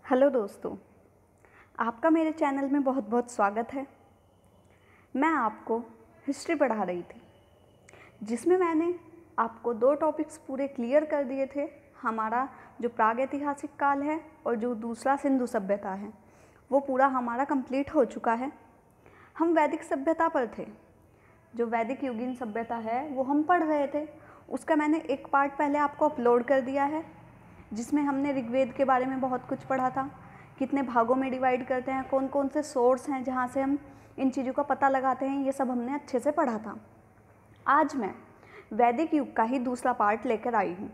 Hello दोस्तों, आपका मेरे चैनल में बहुत बहुत स्वागत है। मैं आपको हिस्ट्री पढ़ा रही थी, जिसमें मैंने आपको 2 टॉपिक्स पूरे क्लियर कर दिए थे। हमारा जो प्रागैतिहासिक काल है और जो दूसरा सिंधु सभ्यता है, वो पूरा हमारा कंप्लीट हो चुका है। हम वैदिक सभ्यता पर थे। जो वैदिक युगीन सभ्यता है वो हम पढ़ रहे थे। उसका मैंने एक पार्ट पहले आपको अपलोड कर दिया है, जिसमें हमने ऋग्वेद के बारे में बहुत कुछ पढ़ा था। कितने भागों में डिवाइड करते हैं, कौन कौन से सोर्स हैं जहाँ से हम इन चीज़ों का पता लगाते हैं, ये सब हमने अच्छे से पढ़ा था। आज मैं वैदिक युग का ही दूसरा पार्ट लेकर आई हूँ,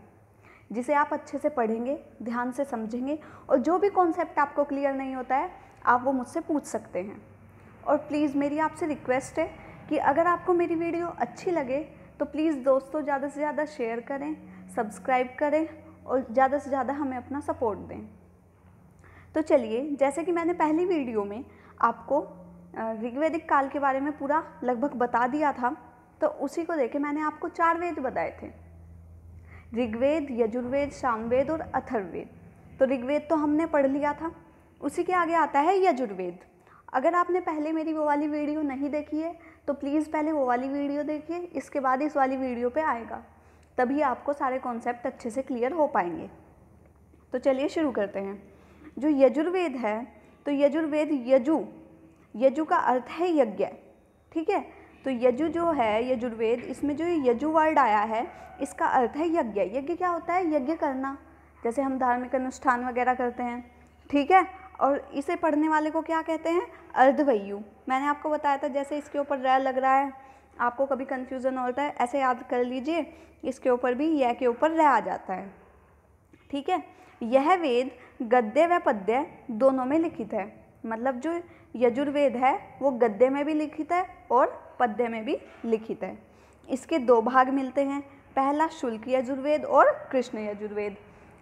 जिसे आप अच्छे से पढ़ेंगे, ध्यान से समझेंगे, और जो भी कॉन्सेप्ट आपको क्लियर नहीं होता है आप वो मुझसे पूछ सकते हैं। और प्लीज़ मेरी आपसे रिक्वेस्ट है कि अगर आपको मेरी वीडियो अच्छी लगे तो प्लीज़ दोस्तों ज़्यादा से ज़्यादा शेयर करें, सब्सक्राइब करें और ज़्यादा से ज़्यादा हमें अपना सपोर्ट दें। तो चलिए, जैसे कि मैंने पहली वीडियो में आपको ऋग्वेदिक काल के बारे में पूरा लगभग बता दिया था, तो उसी को देके मैंने आपको 4 वेद बताए थे: ऋग्वेद, यजुर्वेद, सामवेद और अथर्ववेद। तो ऋग्वेद तो हमने पढ़ लिया था। उसी के आगे आता है यजुर्वेद। अगर आपने पहले मेरी वो वाली वीडियो नहीं देखी है तो प्लीज़ पहले वो वाली वीडियो देखिए, इसके बाद इस वाली वीडियो पे आएगा, तभी आपको सारे कॉन्सेप्ट अच्छे से क्लियर हो पाएंगे। तो चलिए शुरू करते हैं। जो यजुर्वेद है, तो यजुर्वेद यजु का अर्थ है यज्ञ, ठीक है। तो यजु जो है यजुर्वेद, इसमें जो यजु वर्ड आया है इसका अर्थ है यज्ञ। यज्ञ क्या होता है? यज्ञ करना, जैसे हम धार्मिक अनुष्ठान वगैरह करते हैं, ठीक है। और इसे पढ़ने वाले को क्या कहते हैं? अर्धवयु। मैंने आपको बताया था, जैसे इसके ऊपर र लग रहा है, आपको कभी कन्फ्यूज़न होता है, ऐसे याद कर लीजिए, इसके ऊपर भी य के ऊपर र आ जाता है, ठीक है। यह वेद गद्य व पद्य दोनों में लिखित है। मतलब जो यजुर्वेद है वो गद्य में भी लिखित है और पद्य में भी लिखित है। इसके 2 भाग मिलते हैं, पहला शुल्क यजुर्वेद और कृष्ण यजुर्वेद।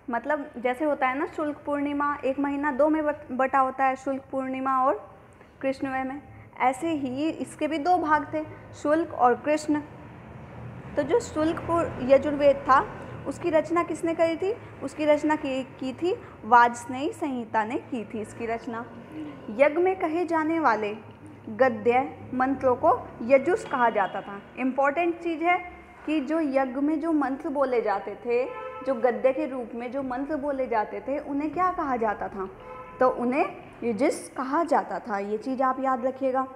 मतलब जैसे होता है ना, शुल्क पूर्णिमा 1 महीना 2 में बटा होता है, शुल्क पूर्णिमा और कृष्णवे में, ऐसे ही इसके भी 2 भाग थे, शुल्क और कृष्ण। तो जो शुल्क यजुर्वेद था उसकी रचना किसने करी थी? उसकी रचना की थी वाजस्नेयी संहिता ने की थी इसकी रचना। यज्ञ में कहे जाने वाले गद्य मंत्रों को यजुष कहा जाता था। इम्पॉर्टेंट चीज़ है कि जो यज्ञ में जो मंत्र बोले जाते थे, जो गद्य के रूप में जो मंत्र बोले जाते थे, उन्हें क्या कहा जाता था? तो उन्हें यजुष कहा जाता था। ये चीज़ आप याद रखिएगा।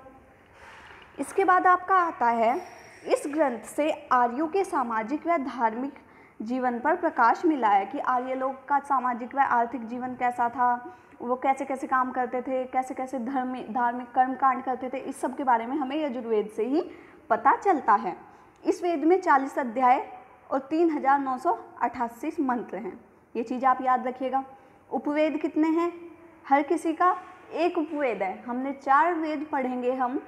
इसके बाद आपका आता है, इस ग्रंथ से आर्यों के सामाजिक व धार्मिक जीवन पर प्रकाश मिला है कि आर्य लोग का सामाजिक व आर्थिक जीवन कैसा था, वो कैसे कैसे काम करते थे, कैसे कैसे धार्मिक कर्म कांड करते थे, इस सब के बारे में हमें यजुर्वेद से ही पता चलता है। इस वेद में 40 अध्याय और 3988 मंत्र हैं। ये चीज़ आप याद रखिएगा। उपवेद कितने हैं? हर किसी का एक उपवेद है। हमने 4 वेद पढ़ेंगे हम,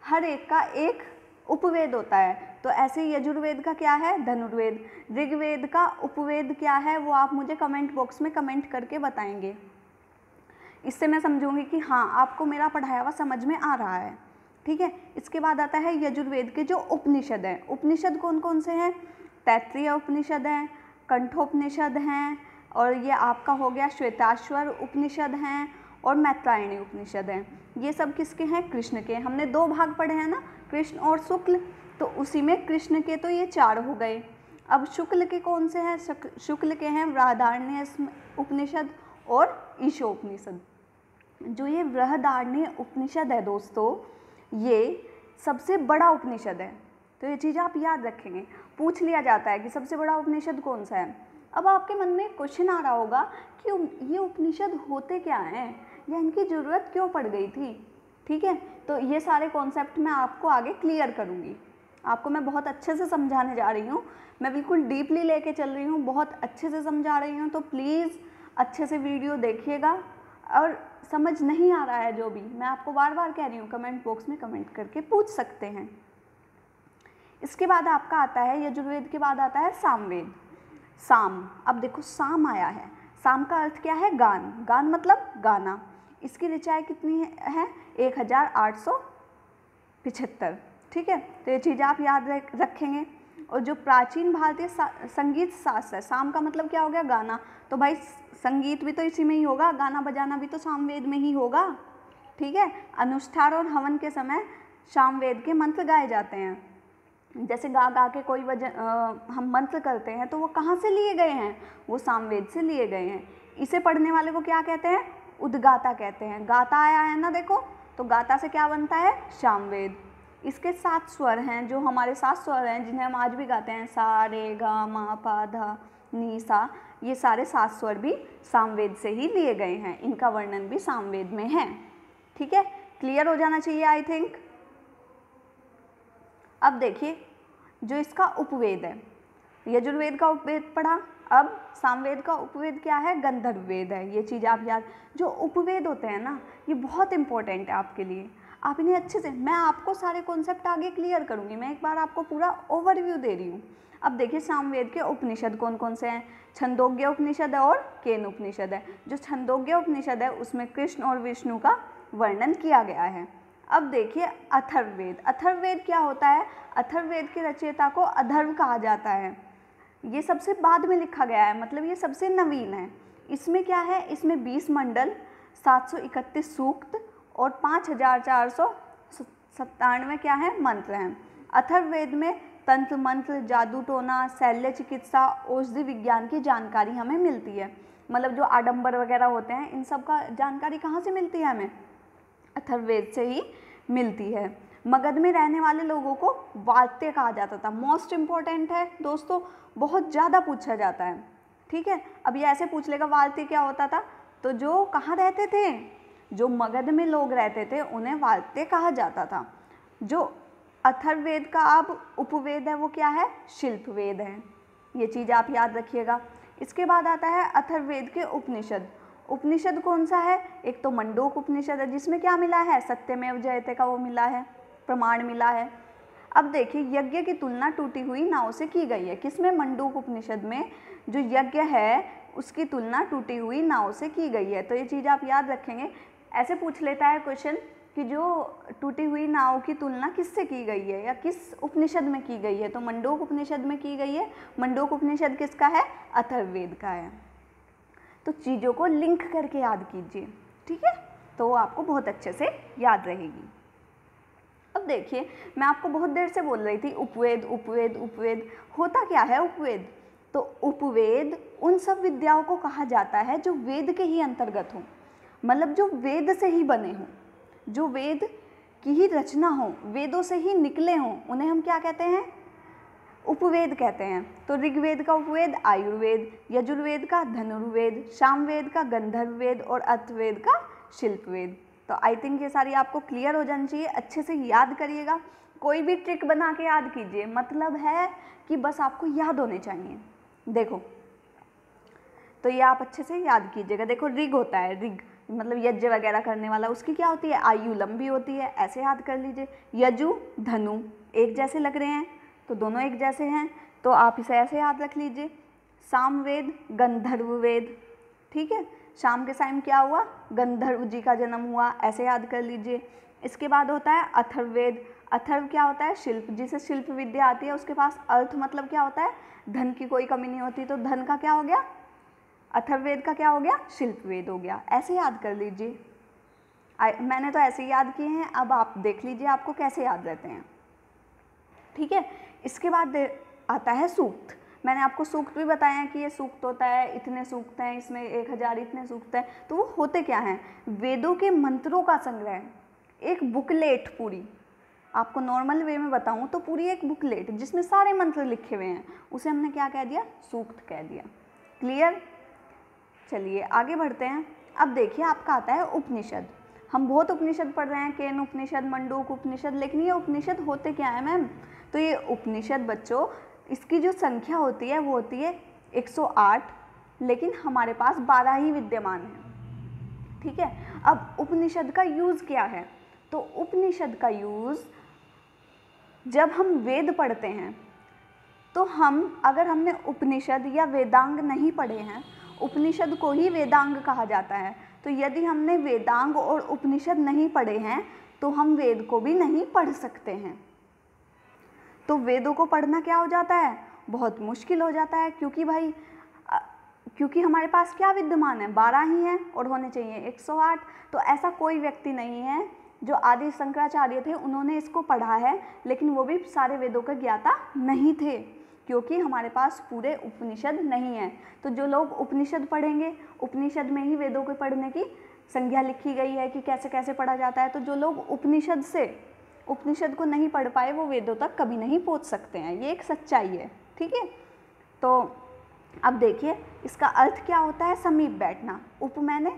हर एक का एक उपवेद होता है। तो ऐसे यजुर्वेद का क्या है? धनुर्वेद। ऋग्वेद का उपवेद क्या है वो आप मुझे कमेंट बॉक्स में कमेंट करके बताएंगे। इससे मैं समझूंगी कि हाँ, आपको मेरा पढ़ाया हुआ समझ में आ रहा है, ठीक है। इसके बाद आता है यजुर्वेद के जो उपनिषद हैं। उपनिषद कौन कौन से हैं? तैत्तिरीय उपनिषद हैं, कंठोपनिषद हैं, और ये आपका हो गया श्वेताश्वर उपनिषद हैं, और मैत्रायणी उपनिषद हैं। ये सब किसके हैं? कृष्ण के। हमने 2 भाग पढ़े हैं ना, कृष्ण और शुक्ल, तो उसी में कृष्ण के तो ये 4 हो गए। अब शुक्ल के कौन से हैं? शुक्ल के हैं बृहदारण्य उपनिषद और ईशोपनिषद। जो ये बृहदारण्य उपनिषद है दोस्तों, ये सबसे बड़ा उपनिषद है। तो ये चीज़ आप याद रखेंगे। पूछ लिया जाता है कि सबसे बड़ा उपनिषद कौन सा है। अब आपके मन में क्वेश्चन आ रहा होगा कि ये उपनिषद होते क्या हैं या इनकी ज़रूरत क्यों पड़ गई थी, ठीक है। तो ये सारे कॉन्सेप्ट मैं आपको आगे क्लियर करूँगी। आपको मैं बहुत अच्छे से समझाने जा रही हूँ, मैं बिल्कुल डीपली लेके चल रही हूँ, बहुत अच्छे से समझा रही हूँ। तो प्लीज़ अच्छे से वीडियो देखिएगा, और समझ नहीं आ रहा है जो भी, मैं आपको बार बार कह रही हूँ, कमेंट बॉक्स में कमेंट करके पूछ सकते हैं। इसके बाद आपका आता है, यजुर्वेद के बाद आता है सामवेद। साम, अब देखो साम आया है, साम का अर्थ क्या है? गान। गान मतलब गाना। इसकी ऋचाएँ कितनी है? 1875, ठीक है। तो ये चीज़ आप याद रखेंगे। और जो प्राचीन भारतीय संगीत शास्त्र है, साम का मतलब क्या हो गया? गाना। तो भाई संगीत भी तो इसी में ही होगा, गाना बजाना भी तो सामवेद में ही होगा। ठीक है, अनुष्ठान और हवन के समय सामवेद के मंत्र गाए जाते हैं। जैसे गा गा के कोई हम मंत्र करते हैं तो वो कहाँ से लिए गए हैं, वो सामवेद से लिए गए हैं। इसे पढ़ने वाले को क्या कहते हैं, उद्गाता कहते हैं। गाता आया है ना, देखो, तो गाता से क्या बनता है, सामवेद। इसके 7 स्वर हैं, जो हमारे 7 स्वर हैं जिन्हें हम आज भी गाते हैं, सा रे गा मा पा धा नी सा, ये सारे 7 स्वर भी सामवेद से ही लिए गए हैं। इनका वर्णन भी सामवेद में है। ठीक है, क्लियर हो जाना चाहिए आई थिंक। अब देखिए, जो इसका उपवेद है, यजुर्वेद का उपवेद पढ़ा, अब सामवेद का उपवेद क्या है, गंधर्व वेद है। ये चीज़ आप याद, जो उपवेद होते हैं ना, ये बहुत इंपॉर्टेंट है आपके लिए। आप इन्हें अच्छे से, मैं आपको सारे कॉन्सेप्ट आगे क्लियर करूँगी, मैं एक बार आपको पूरा ओवरव्यू दे रही हूँ। अब देखिए, सामवेद के उपनिषद कौन कौन से हैं, छंदोग्य उपनिषद है और केन उपनिषद है। जो छंदोग्य उपनिषद है उसमें कृष्ण और विष्णु का वर्णन किया गया है। अब देखिए अथर्ववेद, अथर्ववेद क्या होता है, अथर्ववेद के रचयिता को अथर्व कहा जाता है। ये सबसे बाद में लिखा गया है, मतलब ये सबसे नवीन है। इसमें क्या है, इसमें 20 मंडल, 731 सूक्त और 5497 क्या है, मंत्र हैं। अथर्ववेद में तंत्र मंत्र, जादू टोना, शल्य चिकित्सा, औषधि विज्ञान की जानकारी हमें मिलती है। मतलब जो आडंबर वगैरह होते हैं, इन सब का जानकारी कहाँ से मिलती है हमें, अथर्ववेद से ही मिलती है। मगध में रहने वाले लोगों को वात्य कहा जाता था। मोस्ट इम्पॉर्टेंट है दोस्तों, बहुत ज़्यादा पूछा जाता है। ठीक है, अब ये ऐसे पूछ लेगा वात्य क्या होता था, तो जो कहाँ रहते थे, जो मगध में लोग रहते थे उन्हें वात्य कहा जाता था। जो अथर्ववेद का अब उपवेद है वो क्या है, शिल्पवेद है। ये चीज़ आप याद रखिएगा। इसके बाद आता है अथर्ववेद के उपनिषद। उपनिषद कौन सा है, एक तो मंडूक उपनिषद है जिसमें क्या मिला है, सत्यमेव जयते का वो मिला है, प्रमाण मिला है। अब देखिए, यज्ञ की तुलना टूटी हुई नाव से की गई है। किसमें, मंडूक उपनिषद में जो यज्ञ है उसकी तुलना टूटी हुई नाव से की गई है। तो ये चीज़ आप याद रखेंगे। ऐसे पूछ लेता है क्वेश्चन कि जो टूटी हुई नाव की तुलना किससे की गई है या किस उपनिषद में की गई है, तो मंडूक उपनिषद में की गई है। मंडूक उपनिषद किसका है, अथर्ववेद का है। तो चीज़ों को लिंक करके याद कीजिए, ठीक है, तो आपको बहुत अच्छे से याद रहेगी। अब देखिए, मैं आपको बहुत देर से बोल रही थी उपवेद उपवेद उपवेद, होता क्या है उपवेद, तो उपवेद उन सब विद्याओं को कहा जाता है जो वेद के ही अंतर्गत हों, मतलब जो वेद से ही बने हों, जो वेद की ही रचना हो, वेदों से ही निकले हों, उन्हें हम क्या कहते हैं, उपवेद कहते हैं। तो ऋग्वेद का उपवेद आयुर्वेद, यजुर्वेद का धनुर्वेद, सामवेद का गंधर्ववेद और अथर्ववेद का शिल्पवेद। तो आई थिंक ये सारी आपको क्लियर हो जानी चाहिए। अच्छे से याद करिएगा, कोई भी ट्रिक बना के याद कीजिए, मतलब है कि बस आपको याद होने चाहिए। देखो, तो ये आप अच्छे से याद कीजिएगा। देखो, ऋग होता है, ऋग मतलब यज्ञ वगैरह करने वाला, उसकी क्या होती है, आयु लंबी होती है, ऐसे याद कर लीजिए। यजु धनु एक जैसे लग रहे हैं, तो दोनों एक जैसे हैं, तो आप इसे ऐसे याद रख लीजिए। सामवेद गंधर्ववेद, ठीक है, शाम के टाइम क्या हुआ, गंधर्व जी का जन्म हुआ, ऐसे याद कर लीजिए। इसके बाद होता है अथर्ववेद। अथर्व क्या होता है, शिल्प, जिसे शिल्प विद्या आती है उसके पास अर्थ मतलब क्या होता है, धन की कोई कमी नहीं होती, तो धन का क्या हो गया, अथर्ववेद का क्या हो गया, शिल्पवेद हो गया। ऐसे याद कर लीजिए। मैंने तो ऐसे ही याद किए हैं, अब आप देख लीजिए आपको कैसे याद रहते हैं, ठीक है। इसके बाद आता है सूक्त। मैंने आपको सूक्त भी बताया है कि ये सूक्त होता है, इतने सूक्त हैं, इसमें 1000 इतने सूक्त हैं। तो वो होते क्या हैं, वेदों के मंत्रों का संग्रह, एक बुकलेट पूरी, आपको नॉर्मल वे में बताऊं तो पूरी एक बुकलेट जिसमें सारे मंत्र लिखे हुए हैं, उसे हमने क्या कह दिया, सूक्त कह दिया। क्लियर, चलिए आगे बढ़ते हैं। अब देखिए आपका आता है उपनिषद। हम बहुत उपनिषद पढ़ रहे हैं, केन उपनिषद, मंडूक उपनिषद, लेकिन ये उपनिषद होते क्या है मैम, तो ये उपनिषद बच्चों, इसकी जो संख्या होती है वो होती है 108, लेकिन हमारे पास 12 ही विद्यमान है, ठीक है। अब उपनिषद का यूज़ क्या है, तो उपनिषद का यूज़ जब हम वेद पढ़ते हैं, तो हम अगर हमने उपनिषद या वेदांग नहीं पढ़े हैं, उपनिषद को ही वेदांग कहा जाता है, तो यदि हमने वेदांग और उपनिषद नहीं पढ़े हैं तो हम वेद को भी नहीं पढ़ सकते हैं। तो वेदों को पढ़ना क्या हो जाता है, बहुत मुश्किल हो जाता है, क्योंकि भाई क्योंकि हमारे पास क्या विद्यमान है, 12 ही हैं और होने चाहिए 108। तो ऐसा कोई व्यक्ति नहीं है जो आदि शंकराचार्य थे उन्होंने इसको पढ़ा है, लेकिन वो भी सारे वेदों का ज्ञाता नहीं थे, क्योंकि हमारे पास पूरे उपनिषद नहीं है। तो जो लोग उपनिषद पढ़ेंगे, उपनिषद में ही वेदों के पढ़ने की संज्ञा लिखी गई है कि कैसे कैसे पढ़ा जाता है। तो जो लोग उपनिषद को नहीं पढ़ पाए वो वेदों तक कभी नहीं पहुंच सकते हैं, ये एक सच्चाई है। ठीक है, तो अब देखिए इसका अर्थ क्या होता है, समीप बैठना। उप मैंने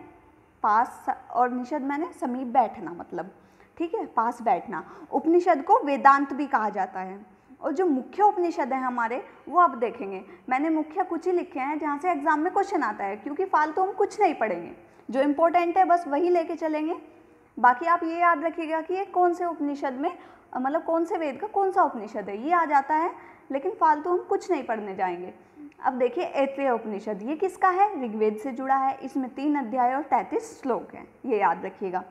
पास और निषद मैंने समीप बैठना, मतलब ठीक है, पास बैठना। उपनिषद को वेदांत भी कहा जाता है। और जो मुख्य उपनिषद हैं हमारे, वो अब देखेंगे। मैंने मुख्य कुछ ही लिखे हैं जहाँ से एग्जाम में क्वेश्चन आता है, क्योंकि फालतू हम कुछ नहीं पढ़ेंगे, जो इम्पोर्टेंट है बस वही लेके चलेंगे। बाकी आप ये याद रखिएगा कि ये कौन से उपनिषद में, मतलब कौन से वेद का कौन सा उपनिषद है, ये आ जाता है, लेकिन फालतू हम कुछ नहीं पढ़ने जाएंगे। अब देखिए ऐत्रेय उपनिषद, ये किसका है, ऋग्वेद से जुड़ा है। इसमें 3 अध्याय और 33 श्लोक हैं, ये याद रखिएगा।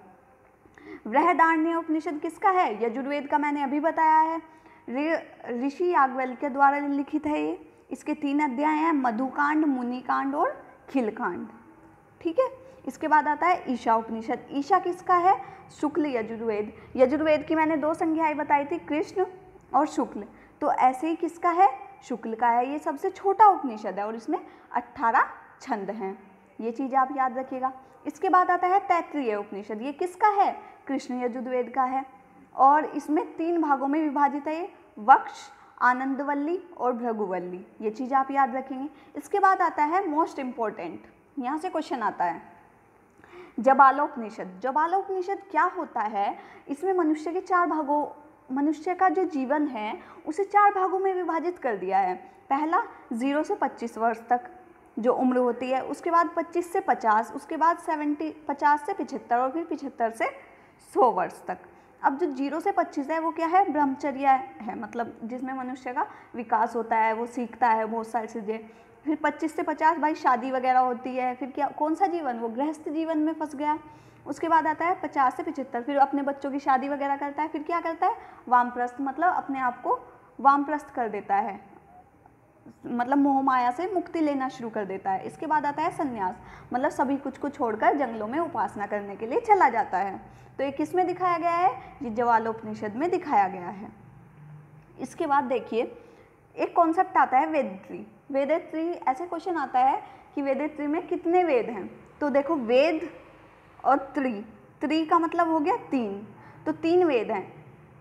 बृहदारण्यक उपनिषद किसका है, यजुर्वेद का, मैंने अभी बताया है, ऋषि याज्ञवल्क्य के द्वारा लिखित है ये। इसके 3 अध्याय हैं, मधुकांड, मुनिकांड और खिलकांड। ठीक है, इसके बाद आता है ईशा उपनिषद। ईशा किसका है, शुक्ल यजुर्वेद। यजुर्वेद की मैंने 2 संज्ञाएं बताई थी, कृष्ण और शुक्ल, तो ऐसे ही किसका है, शुक्ल का है। ये सबसे छोटा उपनिषद है और इसमें 18 छंद हैं, ये चीज़ आप याद रखिएगा। इसके बाद आता है तैत्तिरीय उपनिषद। ये किसका है, कृष्ण यजुर्वेद का है और इसमें 3 भागों में विभाजित है, वक्ष, आनंदवल्ली और भृगुवल्ली, ये चीज़ आप याद रखेंगे। इसके बाद आता है मोस्ट इम्पोर्टेंट, यहाँ से क्वेश्चन आता है, जबालोपनिषद। जबालोपनिषद क्या होता है, इसमें मनुष्य के 4 भागों, मनुष्य का जो जीवन है उसे 4 भागों में विभाजित कर दिया है। पहला 0 से 25 वर्ष तक जो उम्र होती है, उसके बाद 25 से 50, उसके बाद 50 से 75 और फिर 75 से 100 वर्ष तक। अब जो 0 से 25 है वो क्या है, ब्रह्मचर्य है, मतलब जिसमें मनुष्य का विकास होता है, वो सीखता है बहुत सारी चीज़ें। फिर 25 से 50 भाई शादी वगैरह होती है, फिर क्या, कौन सा जीवन, वो गृहस्थ जीवन में फंस गया। उसके बाद आता है 50 से 75, फिर अपने बच्चों की शादी वगैरह करता है, फिर क्या करता है, वामप्रस्थ, मतलब अपने आप को वामप्रस्थ कर देता है, मतलब मोह माया से मुक्ति लेना शुरू कर देता है। इसके बाद आता है संन्यास, मतलब सभी कुछ को छोड़कर जंगलों में उपासना करने के लिए चला जाता है। तो ये किस में दिखाया गया है, ये जवालोपनिषद में दिखाया गया है। इसके बाद देखिए एक कॉन्सेप्ट आता है वेदत्री। वेदत्री, ऐसे क्वेश्चन आता है कि वेदत्री में कितने वेद हैं। तो देखो वेद और त्रि का मतलब हो गया 3, तो 3 वेद हैं।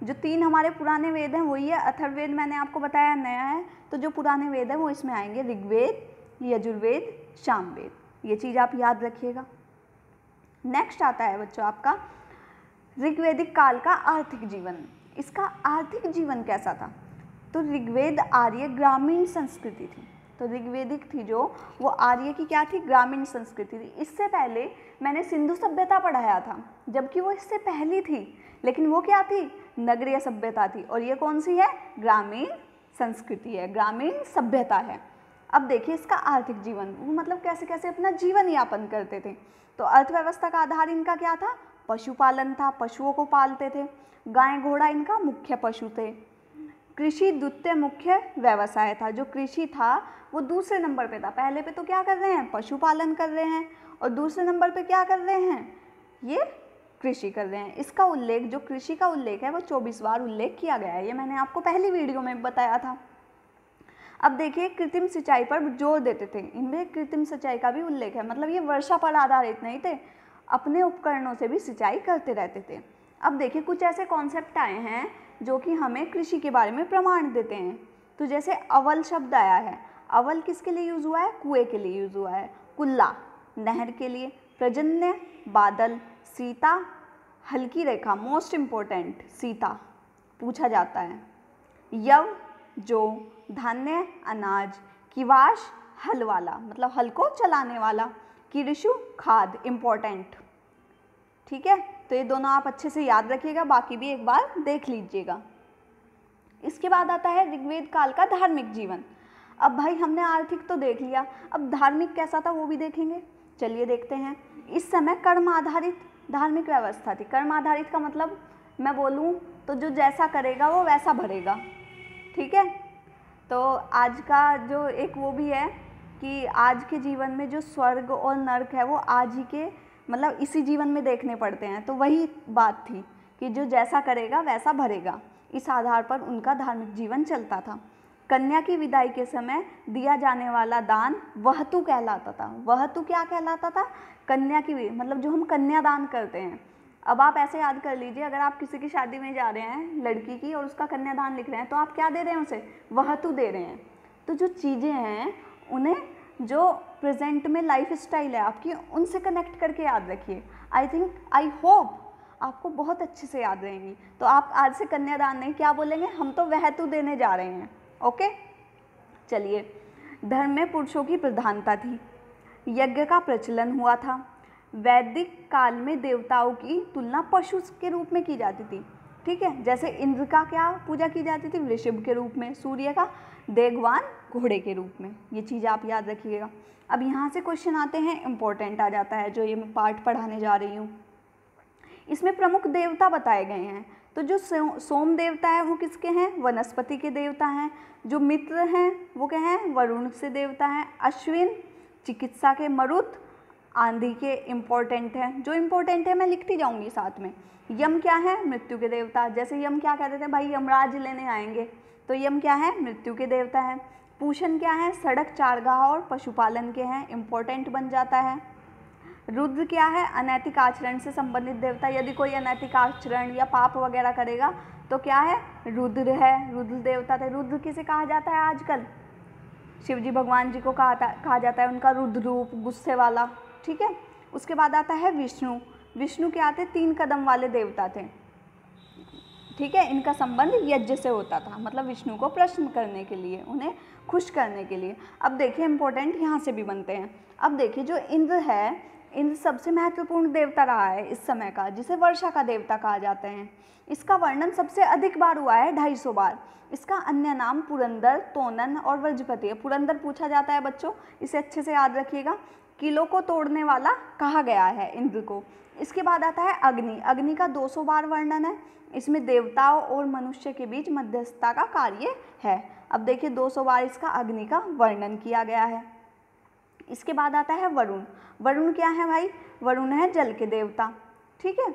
जो 3 हमारे पुराने वेद हैं वही है, अथर्ववेद मैंने आपको बताया नया है, तो जो पुराने वेद हैं वो इसमें आएंगे, ऋग्वेद, यजुर्वेद, सामवेद, ये चीज़ आप याद रखिएगा। नेक्स्ट आता है बच्चों आपका ऋग्वेदिक काल का आर्थिक जीवन। इसका आर्थिक जीवन कैसा था, तो ऋग्वेद आर्य ग्रामीण संस्कृति थी। तो ऋग्वेदिक थी जो, वो आर्य की क्या थी, ग्रामीण संस्कृति थी। इससे पहले मैंने सिंधु सभ्यता पढ़ाया था, जबकि वो इससे पहली थी, लेकिन वो क्या थी, नगरीय सभ्यता थी, और ये कौन सी है, ग्रामीण संस्कृति है, ग्रामीण सभ्यता है। अब देखिए इसका आर्थिक जीवन, वो मतलब कैसे कैसे अपना जीवन यापन करते थे। तो अर्थव्यवस्था का आधार इनका क्या था, पशुपालन था, पशुओं को पालते थे, गाय घोड़ा इनका मुख्य पशु थे। कृषि द्वितीय मुख्य व्यवसाय था, जो कृषि था वो दूसरे नंबर पे था। पहले पे तो क्या कर रहे हैं, पशुपालन कर रहे हैं, और दूसरे नंबर पे क्या कर रहे हैं, ये कृषि कर रहे हैं। इसका उल्लेख, जो कृषि का उल्लेख है वो 24 बार उल्लेख किया गया है, ये मैंने आपको पहली वीडियो में बताया था। अब देखिए कृत्रिम सिंचाई पर जोर देते थे, इनमें कृत्रिम सिंचाई का भी उल्लेख है, मतलब ये वर्षा पर आधारित नहीं थे, अपने उपकरणों से भी सिंचाई करते रहते थे। अब देखिए कुछ ऐसे कॉन्सेप्ट आए हैं जो कि हमें कृषि के बारे में प्रमाण देते हैं। तो जैसे अवल शब्द आया है, अवल किसके लिए यूज़ हुआ है, कुएं के लिए यूज़ हुआ है, कुल्ला नहर के लिए, पर्जन्य बादल, सीता हल्की रेखा, मोस्ट इम्पोर्टेंट सीता पूछा जाता है, यव जो, धान्य अनाज, किवाश हल वाला, मतलब हल को चलाने वाला, किरिशु खाद इम्पोर्टेंट। ठीक है, तो ये दोनों आप अच्छे से याद रखिएगा, बाकी भी एक बार देख लीजिएगा। इसके बाद आता है ऋग्वेद काल का धार्मिक जीवन। अब भाई हमने आर्थिक तो देख लिया, अब धार्मिक कैसा था वो भी देखेंगे, चलिए देखते हैं। इस समय कर्म आधारित धार्मिक व्यवस्था थी। कर्म आधारित का मतलब मैं बोलूँ तो जो जैसा करेगा वो वैसा भरेगा। ठीक है, तो आज का जो एक वो भी है कि आज के जीवन में जो स्वर्ग और नर्क है वो आज ही के मतलब इसी जीवन में देखने पड़ते हैं। तो वही बात थी कि जो जैसा करेगा वैसा भरेगा, इस आधार पर उनका धार्मिक जीवन चलता था। कन्या की विदाई के समय दिया जाने वाला दान वहतु कहलाता था। वहतु क्या कहलाता था? कन्या की, मतलब जो हम कन्यादान करते हैं। अब आप ऐसे याद कर लीजिए, अगर आप किसी की शादी में जा रहे हैं लड़की की और उसका कन्यादान लिख रहे हैं तो आप क्या दे रहे हैं? उसे वहतु दे रहे हैं। तो जो चीज़ें हैं उन्हें जो प्रेजेंट में लाइफ स्टाइल है आपकी, उनसे कनेक्ट करके याद रखिए। आई होप आपको बहुत अच्छे से याद रहेंगी। तो आप आज से कन्यादान नहीं, क्या बोलेंगे? हम तो वहतु देने जा रहे हैं। ओके, चलिए। धर्म में पुरुषों की प्रधानता थी, यज्ञ का प्रचलन हुआ था। वैदिक काल में देवताओं की तुलना पशु के रूप में की जाती थी। ठीक है, जैसे इंद्र का क्या पूजा की जाती थी? वृषभ के रूप में। सूर्य का देगवान घोड़े के रूप में। ये चीज़ आप याद रखिएगा। अब यहाँ से क्वेश्चन आते हैं, इम्पोर्टेंट आ जाता है, जो ये मैं पार्ट पढ़ाने जा रही हूँ। इसमें प्रमुख देवता बताए गए हैं। तो जो सोम देवता है वो किसके हैं? वनस्पति के देवता हैं। जो मित्र हैं वो क्या हैं? वरुण से देवता हैं। अश्विन चिकित्सा के, मरुत आंधी के इम्पोर्टेंट हैं। जो इम्पोर्टेंट है मैं लिखती जाऊंगी साथ में। यम क्या है? मृत्यु के देवता। जैसे यम क्या कहते थे? भाई यमराज लेने आएंगे, तो यम क्या है? मृत्यु के देवता है। पूषण क्या है? सड़क, चारगाह और पशुपालन के हैं, इम्पोर्टेंट बन जाता है। रुद्र क्या है? अनैतिक आचरण से संबंधित देवता। यदि कोई अनैतिक आचरण या पाप वगैरह करेगा तो क्या है? रुद्र है, रुद्र देवता थे। रुद्र किसे कहा जाता है आजकल? शिवजी भगवान जी को कहा जाता है, उनका रुद्र रूप, गुस्से वाला। ठीक है, उसके बाद आता है विष्णु। विष्णु क्या थे? 3 कदम वाले देवता थे। ठीक है, इनका संबंध यज्ञ से होता था, मतलब विष्णु को प्रसन्न करने के लिए, उन्हें खुश करने के लिए। अब देखिए इंपॉर्टेंट यहाँ से भी बनते हैं। अब देखिए जो इंद्र है, इंद्र सबसे महत्वपूर्ण देवता रहा है इस समय का, जिसे वर्षा का देवता कहा जाते हैं। इसका वर्णन सबसे अधिक बार हुआ है, 250 बार। इसका अन्य नाम पुरंदर, तोनन और व्रजपति है। पुरंदर पूछा जाता है बच्चों, इसे अच्छे से याद रखिएगा। किलों को तोड़ने वाला कहा गया है इंद्र को। इसके बाद आता है अग्नि। अग्नि का 200 बार वर्णन है। इसमें देवताओं और मनुष्य के बीच मध्यस्थता का कार्य है। अब देखिए 200 बार इसका अग्नि का वर्णन किया गया है। इसके बाद आता है वरुण। वरुण क्या है भाई? वरुण है जल के देवता। ठीक है,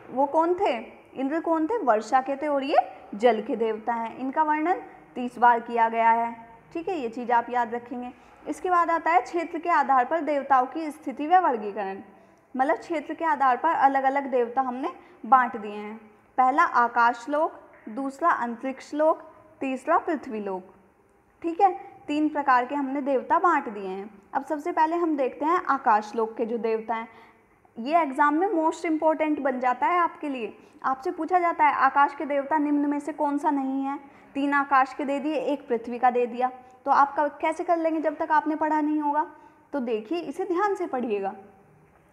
वो कौन थे? इंद्र कौन थे? वर्षा के थे, और ये जल के देवता हैं। इनका वर्णन 30 बार किया गया है। ठीक है, ये चीज़ आप याद रखेंगे। इसके बाद आता है क्षेत्र के आधार पर देवताओं की स्थिति व वर्गीकरण। मतलब क्षेत्र के आधार पर अलग अलग देवता हमने बांट दिए हैं। पहला आकाश लोक, दूसरा अंतरिक्ष लोक, तीसरा पृथ्वी लोक। ठीक है, 3 प्रकार के हमने देवता बांट दिए हैं। अब सबसे पहले हम देखते हैं आकाश लोक के जो देवता हैं। ये एग्जाम में मोस्ट इम्पॉर्टेंट बन जाता है आपके लिए। आपसे पूछा जाता है आकाश के देवता निम्न में से कौन सा नहीं है? 3 आकाश के दे दिए, 1 पृथ्वी का दे दिया, तो आप कैसे कर लेंगे जब तक आपने पढ़ा नहीं होगा? तो देखिए इसे ध्यान से पढ़िएगा।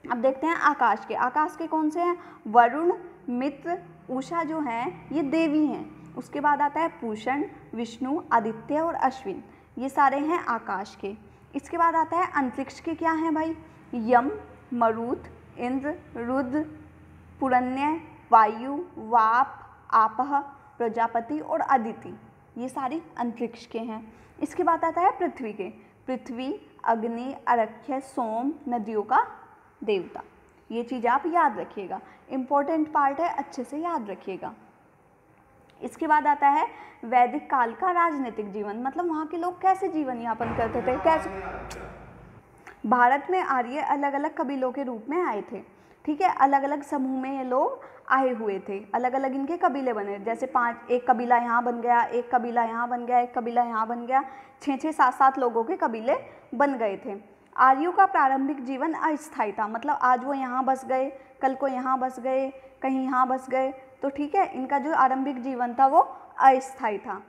अब देखते हैं आकाश के। आकाश के कौन से हैं? वरुण, मित्र, उषा जो हैं ये देवी हैं। उसके बाद आता है पूषण, विष्णु, आदित्य और अश्विन, ये सारे हैं आकाश के। इसके बाद आता है अंतरिक्ष के। क्या हैं भाई? यम, मरुत, इंद्र, रुद्र, पुरन्य, वायु, वाप, आपह, प्रजापति और अदिति, ये सारे अंतरिक्ष के हैं। इसके बाद आता है पृथ्वी के। पृथ्वी, अग्नि, अर्क्ष्य, सोम, नदियों का देवता। ये चीज़ आप याद रखिएगा, इम्पोर्टेंट पार्ट है, अच्छे से याद रखिएगा। इसके बाद आता है वैदिक काल का राजनीतिक जीवन, मतलब वहाँ के लोग कैसे जीवन यापन करते थे, कैसे। भारत में आर्य अलग अलग कबीलों के रूप में आए थे। ठीक है, अलग अलग समूह में ये लोग आए हुए थे, अलग अलग इनके कबीले बने। जैसे 5, एक कबीला यहाँ बन गया, एक कबीला यहाँ बन गया, एक कबीला यहाँ बन गया, 6-6, 7-7 लोगों के कबीले बन गए थे। आर्यों का प्रारंभिक जीवन अस्थायी था, मतलब आज वो यहाँ बस गए, कल को यहाँ बस गए, कहीं यहाँ बस गए, तो ठीक है, इनका जो आरंभिक जीवन था वो अस्थायी था।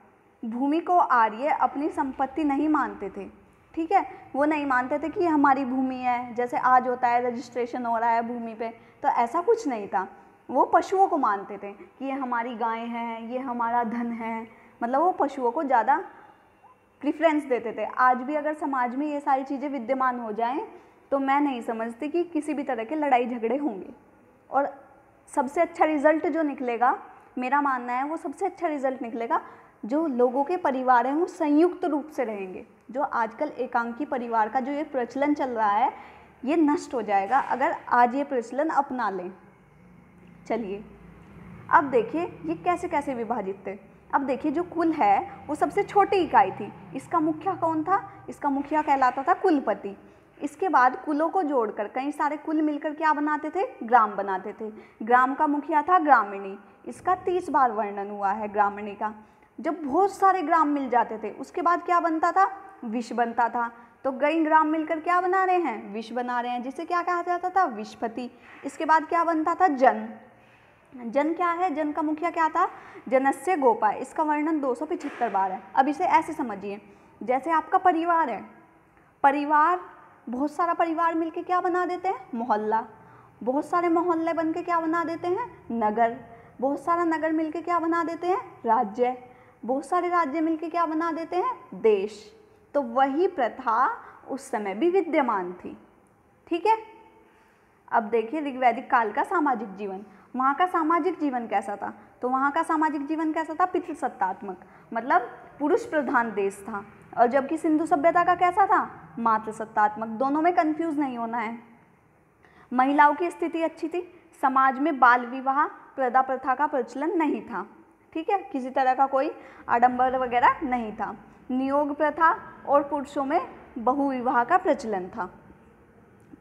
भूमि को आर्य अपनी संपत्ति नहीं मानते थे। ठीक है, वो नहीं मानते थे कि ये हमारी भूमि है, जैसे आज होता है रजिस्ट्रेशन हो रहा है भूमि पे, तो ऐसा कुछ नहीं था। वो पशुओं को मानते थे कि ये हमारी गाय हैं, ये हमारा धन है, मतलब वो पशुओं को ज़्यादा प्रेफरेंस देते थे। आज भी अगर समाज में ये सारी चीज़ें विद्यमान हो जाएं तो मैं नहीं समझती कि किसी भी तरह के लड़ाई झगड़े होंगे। और सबसे अच्छा रिजल्ट जो निकलेगा, मेरा मानना है वो सबसे अच्छा रिजल्ट निकलेगा जो लोगों के परिवार हैं वो संयुक्त रूप से रहेंगे। जो आजकल एकांकी परिवार का जो ये प्रचलन चल रहा है ये नष्ट हो जाएगा अगर आज ये प्रचलन अपना लें। चलिए अब देखिए ये कैसे कैसे विभाजित थे। अब देखिए जो कुल है वो सबसे छोटी इकाई थी। इसका मुखिया कौन था? इसका मुखिया कहलाता था कुलपति। इसके बाद कुलों को जोड़कर कई सारे कुल मिलकर क्या बनाते थे? ग्राम बनाते थे। ग्राम का मुखिया था ग्रामीणी। इसका 30 बार वर्णन हुआ है ग्रामीणी का। जब बहुत सारे ग्राम मिल जाते थे उसके बाद क्या बनता था? विश्व बनता था। तो कई ग्राम मिलकर क्या बना रहे हैं? विश्व बना रहे हैं, जिसे क्या कहा जाता था? विश्वपति। इसके बाद क्या बनता था? जन। जन क्या है? जन का मुखिया क्या था? जनस्य गोपा। इसका वर्णन 275 बार है। अब इसे ऐसे समझिए, जैसे आपका परिवार है, परिवार बहुत सारा परिवार मिलके क्या बना देते हैं? मोहल्ला। बहुत सारे मोहल्ले बनके क्या बना देते हैं? नगर। बहुत सारा नगर मिलके क्या बना देते हैं? राज्य। बहुत सारे राज्य मिलके क्या बना देते हैं? देश। तो वही प्रथा उस समय भी विद्यमान थी। ठीक है। अब देखिए ऋग्वैदिक काल का सामाजिक जीवन। वहाँ का सामाजिक जीवन कैसा था? तो वहाँ का सामाजिक जीवन कैसा था? पितृसत्तात्मक, मतलब पुरुष प्रधान देश था। और जबकि सिंधु सभ्यता का कैसा था? मातृसत्तात्मक। दोनों में कंफ्यूज नहीं होना है। महिलाओं की स्थिति अच्छी थी। समाज में बाल विवाह प्रदा प्रथा का प्रचलन नहीं था। ठीक है, किसी तरह का कोई आडंबर वगैरह नहीं था। नियोग प्रथा और पुरुषों में बहुविवाह का प्रचलन था।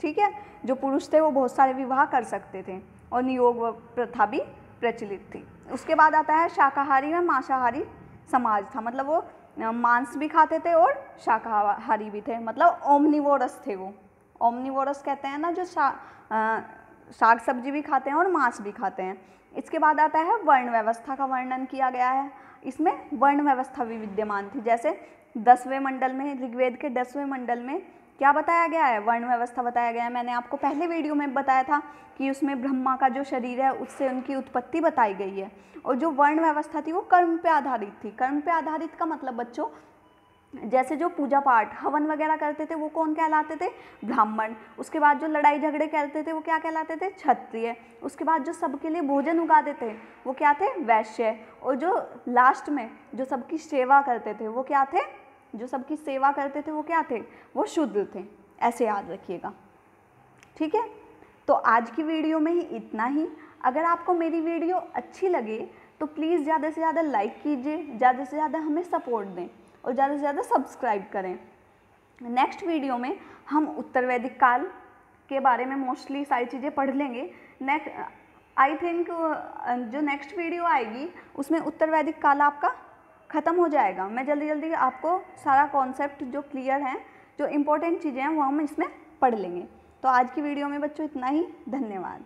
ठीक है, जो पुरुष थे वो बहुत सारे विवाह कर सकते थे और नियोग प्रथा भी प्रचलित थी। उसके बाद आता है शाकाहारी व मांसाहारी समाज था। मतलब वो मांस भी खाते थे और शाकाहारी भी थे, मतलब ओमनिवोरस थे वो। ओमनिवोरस कहते हैं ना जो साग सब्जी भी खाते हैं और मांस भी खाते हैं। इसके बाद आता है वर्ण व्यवस्था का वर्णन किया गया है। इसमें वर्ण व्यवस्था भी विद्यमान थी। जैसे 10वें मंडल में, ऋग्वेद के 10वें मंडल में क्या बताया गया है? वर्ण व्यवस्था बताया गया है। मैंने आपको पहले वीडियो में बताया था कि उसमें ब्रह्मा का जो शरीर है उससे उनकी उत्पत्ति बताई गई है। और जो वर्ण व्यवस्था थी वो कर्म पे आधारित थी। कर्म पे आधारित का मतलब बच्चों, जैसे जो पूजा पाठ हवन वगैरह करते थे वो कौन कहलाते थे? ब्राह्मण। उसके बाद जो लड़ाई झगड़े करते थे वो क्या कहलाते थे? क्षत्रिय। उसके बाद जो सबके लिए भोजन उगाते थे वो क्या थे? वैश्य। और जो लास्ट में जो सबकी सेवा करते थे वो क्या थे? जो सबकी सेवा करते थे वो क्या थे? वो शूद्र थे। ऐसे याद रखिएगा। ठीक है, तो आज की वीडियो में ही इतना ही। अगर आपको मेरी वीडियो अच्छी लगे तो प्लीज़ ज़्यादा से ज़्यादा लाइक कीजिए, ज़्यादा से ज़्यादा हमें सपोर्ट दें और ज़्यादा से ज़्यादा सब्सक्राइब करें। नेक्स्ट वीडियो में हम उत्तर वैदिक काल के बारे में मोस्टली सारी चीज़ें पढ़ लेंगे। आई थिंक जो नेक्स्ट वीडियो आएगी उसमें उत्तर वैदिक काल आपका ख़त्म हो जाएगा। मैं जल्दी जल्दी आपको सारा कॉन्सेप्ट जो क्लियर हैं, जो इम्पोर्टेंट चीज़ें हैं वो हम इसमें पढ़ लेंगे। तो आज की वीडियो में बच्चों इतना ही। धन्यवाद।